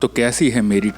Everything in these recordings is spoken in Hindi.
तो कैसी है मेरी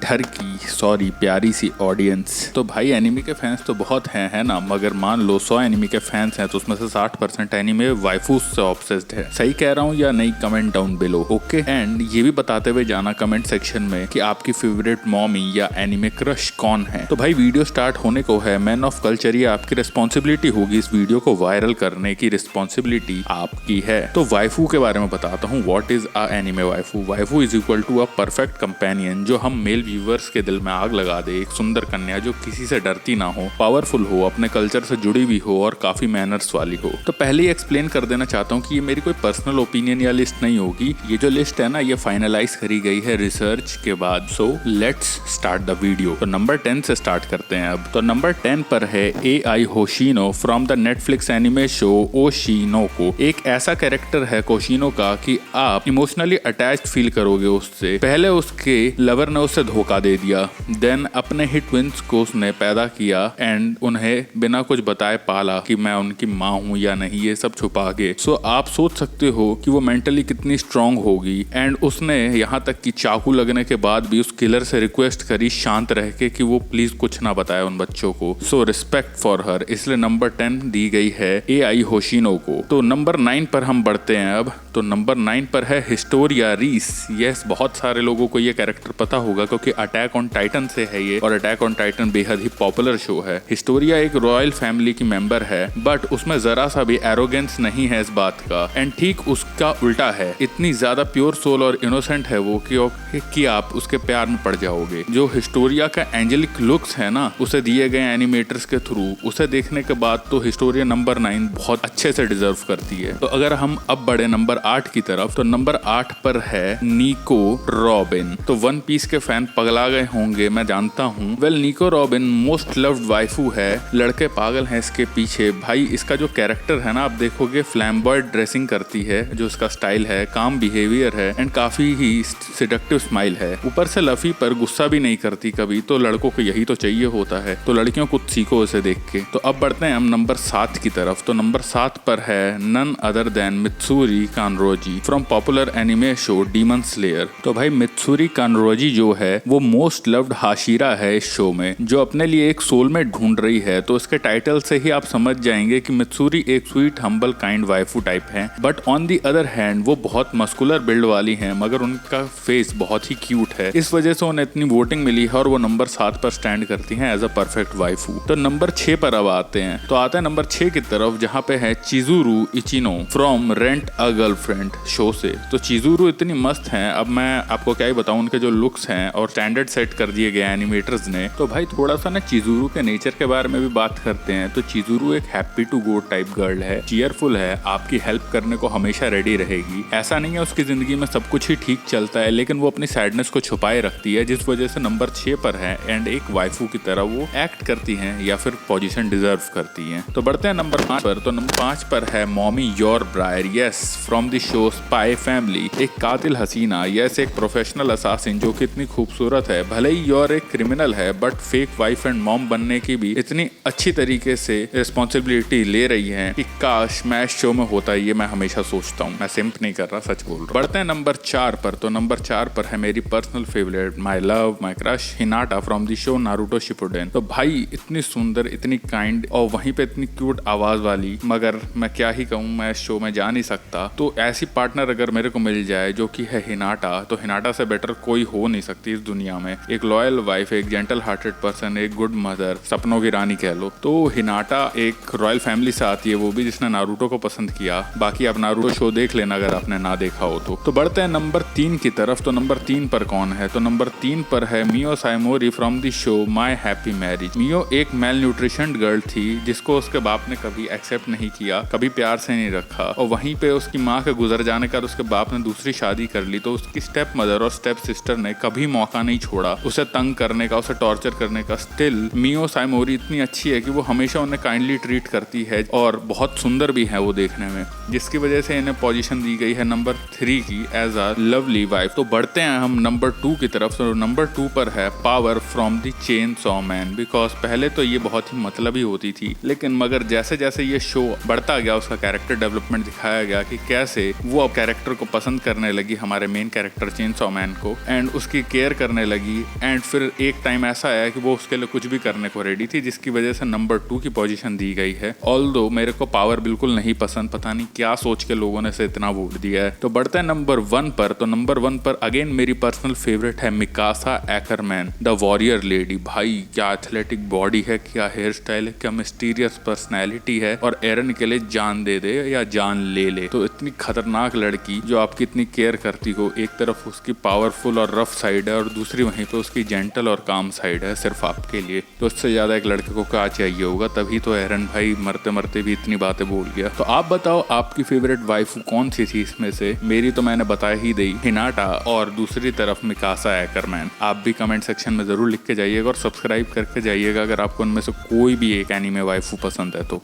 सॉरी प्यारी सी ऑडियंस। तो भाई एनिमे के फैंस तो बहुत हैं, है ना, मगर मान लो 100 एनिमे के फैंस हैं तो उसमें से 60% एनिमे वाइफूस से ऑब्सेस्ड है। सही कह रहा हूँ या नहीं, comment down below. Okay, and ये भी बताते हुए जाना कमेंट सेक्शन में कि आपकी फेवरेट मॉमी या एनिमे क्रश कौन है। तो भाई वीडियो स्टार्ट होने को है, मैन ऑफ कल्चर ये आपकी रिस्पॉन्सिबिलिटी होगी, इस वीडियो को वायरल करने की रिस्पॉन्सिबिलिटी आपकी है। तो वाइफू के बारे में बताता हूँ। What is a anime waifu? Waifu is equal to a perfect companion जो हम मेल व्यूवर्स के दिल में आग लगा दे। एक सुंदर कन्या जो किसी से डरती ना हो, पावरफुल हो, अपने कल्चर से जुड़ी हुई हो और काफी मैनर्स वाली हो। तो पहले ही एक्सप्लेन कर देना चाहता हूँ कि ये मेरी कोई पर्सनल ओपिनियन या लिस्ट नहीं होगी। ये जो लिस्ट है ना, ये फाइनलाइज करी गई है रिसर्च के बाद। So let's start the video. तो नंबर 10 से स्टार्ट करते हैं अब। तो नंबर 10 पर है AI Hoshino from the Netflix anime show Oshi no Ko. एक ऐसा कैरेक्टर है कोशिनो का कि आप इमोशनली अटैच्ड फील करोगे उससे। पहले उसके लवर ने उसे धोखा दे दिया, देन अपने ही ट्विंस को उसने पैदा किया एंड उन्हें बिना कुछ बताए पाला कि मैं उनकी माँ हूँ या नहीं, ये सब छुपा के। सो आप सोच सकते हो कि वो मेंटली कितनी स्ट्रांग होगी। एंड उसने यहाँ तक कि चाकू लगने के बाद भी उस किलर से रिक्वेस्ट करी शांत रह के कि वो प्लीज कुछ ना बताए उन बच्चों को। सो रिस्पेक्ट फॉर हर, इसलिए नंबर 10 दी गई है AI होशिनो को। तो नंबर 9 पर हम बढ़ते हैं अब। तो नंबर 9 पर है हिस्टोरिया रीस। यस, बहुत सारे लोगों को ये कैरेक्टर पता होगा क्योंकि अटैक ऑन टाइटन से है ये, और अटैक ऑन टाइटन बेहद ही पॉपुलर शो है। हिस्टोरिया एक रॉयल फैमिली की मेंबर है, बट उसमें जरा सा भी एरोगेंस नहीं है इस बात का। एंड ठीक उसका उल्टा है, इतनी ज्यादा प्योर सोल और इनोसेंट है वो कि आप उसके प्यार में पड़ जाओगे। जो हिस्टोरिया का एंजेलिक लुक्स है ना, उसे दिए गए एनिमेटर्स के थ्रू, उसे देखने के बाद तो हिस्टोरिया नंबर 9 बहुत अच्छे से डिजर्व करती है। तो अगर हम अब बढ़े नंबर 8 की तरफ, तो नंबर 8 पर है निको रॉबिन। तो वन पीस के फैन पगला गए होंगे, मैं जानता हूँ। वेल, निको रॉबिन मोस्ट लव्ड वाइफू है, लड़के पागल हैं इसके पीछे। भाई इसका जो कैरेक्टर है ना, आप देखोगे फ्लैम्बॉयड ड्रेसिंग करती है, जो इसका स्टाइल है, काम बिहेवियर है एंड काफी ही सिडक्टिव स्माइल है। ऊपर से लफी पर गुस्सा भी नहीं करती कभी, तो लड़कों को यही तो चाहिए होता है। तो लड़कियों कुछ सीखो उसे देख के। तो अब बढ़ते हैं हम नंबर 7 की तरफ। तो नंबर 7 पर है none other than Mitsuri Kanroji from popular anime show Demon Slayer. तो भाई मित्सुरी कानरोजी जो है वो मोस्ट लव्ड हाशिरा है इस शो में, जो अपने लिए एक सोलमेट ढूंढ रही है। तो इसके टाइटल से ही आप समझ जाएंगे कि मित्सुरी एक sweet humble kind waifu type है, but on the other hand वो बहुत मस्कुलर बिल्ड वाली हैं, मगर उनका फेस बहुत ही क्यूट है। इस वजह से उन्हें इतनी वोटिंग मिली है और वो नंबर 7 पर स्टैंड करती हैं एज अ परफेक्ट वाइफू। तो नंबर 6 पर अब आते हैं। तो आते हैं नंबर 6 की तरफ, जहाँ पे है Chizuru Ichinose from rent a girlfriend show से। तो चिजुरू इतनी मस्त हैं, अब मैं आपको क्या ही बताऊं, उनके जो लुक्स हैं और स्टैंडर्ड सेट कर दिए गए एनिमेटर्स ने। तो भाई थोड़ा सा ना चिजुरू के नेचर के बारे में भी बात करते हैं। तो चिजुरू एक happy to go type girl है, चीयरफुल है, आपकी हेल्प करने को हमेशा रेडी रहेगी। ऐसा नहीं है उसकी जिंदगी में सब कुछ ही ठीक चलता है, लेकिन वो अपनी सैडनेस को छुपाए रखती है, जिस वजह से नंबर 6 पर है एंड एक वाइफू की तरह वो एक्ट करती हैं या फिर पोजीशन डिजर्व करती हैं। तो बढ़ते हैं नंबर 5 पर। तो नंबर 5 पर है mommy Yor Briar, yes, from the show Spy Family. एक कातिल हसीना, यस, एक प्रोफेशनल असासिन जो कि इतनी खूबसूरत है। भले ही योर एक क्रिमिनल है, but fake wife and mom बनने की भी इतनी अच्छी तरीके से रिस्पॉन्सिबिलिटी ले रही है कि काश मैं इस शो में होता। ये मैं हमेशा सोचता हूँ, मैं सिंप नहीं कर रहा, सच बोल रहा। बढ़ते हैं नंबर 4 पर। तो नंबर 4 पर है मेरी personal favourite, my love, my crush Hinata from the show Naruto Shippuden. तो भाई इतनी सुंदर, इतनी काइंड और वहीं पे इतनी क्यूट आवाज वाली, मगर मैं क्या ही कहूँ, मैं इस शो में जा नहीं सकता। तो ऐसी पार्टनर अगर मेरे को मिल जाए जो कि है हिनाटा, तो हिनाटा से बेटर कोई हो नहीं सकती इस दुनिया में। एक लॉयल वाइफ, एक जेंटल हार्टेड पर्सन, एक गुड मदर, सपनों की रानी कह लो। तो हिनाटा एक रॉयल फैमिली से आती है, वो भी जिसने नारुतो को पसंद किया। बाकी आप नारुतो शो देख लेना अगर आपने ना देखा हो तो बढ़ते हैं नंबर 3 की तरफ। तो नंबर 3 पर कौन है? तो नंबर 3 पर है Miyo Saimori from the show my happy marriage. Miyo एक मेल न्यूट्रिशन गर्ल थी जिसको उसके बाप ने कभी एक्सेप्ट नहीं किया, कभी प्यार से नहीं रखा, और वहीं पे उसकी माँ के गुजर जाने के बाद उसके बाप ने दूसरी शादी कर ली। तो उसकी स्टेप मदर और स्टेप सिस्टर ने कभी मौका नहीं छोड़ा उसे तंग करने का, उसे टॉर्चर करने का। स्टिल मियो साइमोरी इतनी अच्छी है कि वो हमेशा उन्हें काइंडली ट्रीट करती है और बहुत सुंदर भी है वो देखने में, जिसकी वजह से इन्हें पोजीशन दी गई है नंबर 3 की एज अ लवली वाइफ। तो बढ़ते हैं हम नंबर 2 की तरफ। तो नंबर 2 पर है power from the chain saw man. Because पहले तो ये बहुत ही मतलब ही होती थी, लेकिन मगर जैसे जैसे ये शो बढ़ता गया, उसका कैरेक्टर डेवलपमेंट दिखाया गया कि कैसे से वो अब कैरेक्टर को पसंद करने लगी, हमारे मेन कैरेक्टर चेनसॉ मैन को, एंड उसकी केयर करने लगी। एंड फिर एक टाइम ऐसा आया कि वो उसके लिए कुछ भी करने को रेडी थी, जिसकी वजह से नंबर 2 की पोजीशन दी गई है। ऑल्दो मेरे को पावर बिल्कुल नहीं पसंद, पता नहीं क्या सोच के लोगों ने इसे इतना वोट दिया है। तो बढ़ते हैं नंबर 1 पर। तो नंबर 1 पर अगेन मेरी पर्सनल फेवरेट है मिकासा एक्करमैन, द वॉरियर लेडी। भाई क्या एथलेटिक बॉडी है, क्या हेयर स्टाइल है, क्या मिस्टीरियस पर्सनैलिटी है, और एरन के लिए जान दे दे या जान ले ले। तो इतनी खतरनाक लड़की जो आपकी इतनी केयर करती हो, एक तरफ उसकी पावरफुल और रफ साइड है और दूसरी वहीं पे उसकी जेंटल और काम साइड है सिर्फ आपके लिए। तो इससे ज्यादा एक लड़के को क्या चाहिए होगा। तभी तो एरन भाई मरते मरते भी इतनी बातें बोल गया। तो आप बताओ आपकी फेवरेट वाइफू कौन सी थी इसमें से। मेरी तो मैंने बता ही दी, हिनाटा, और दूसरी तरफ मिकासा एक्करमैन। आप भी कमेंट सेक्शन में जरूर लिख के जाइएगा और सब्सक्राइब करके जाइएगा अगर आपको उनमें से कोई भी एक एनीमे वाइफू पसंद है तो।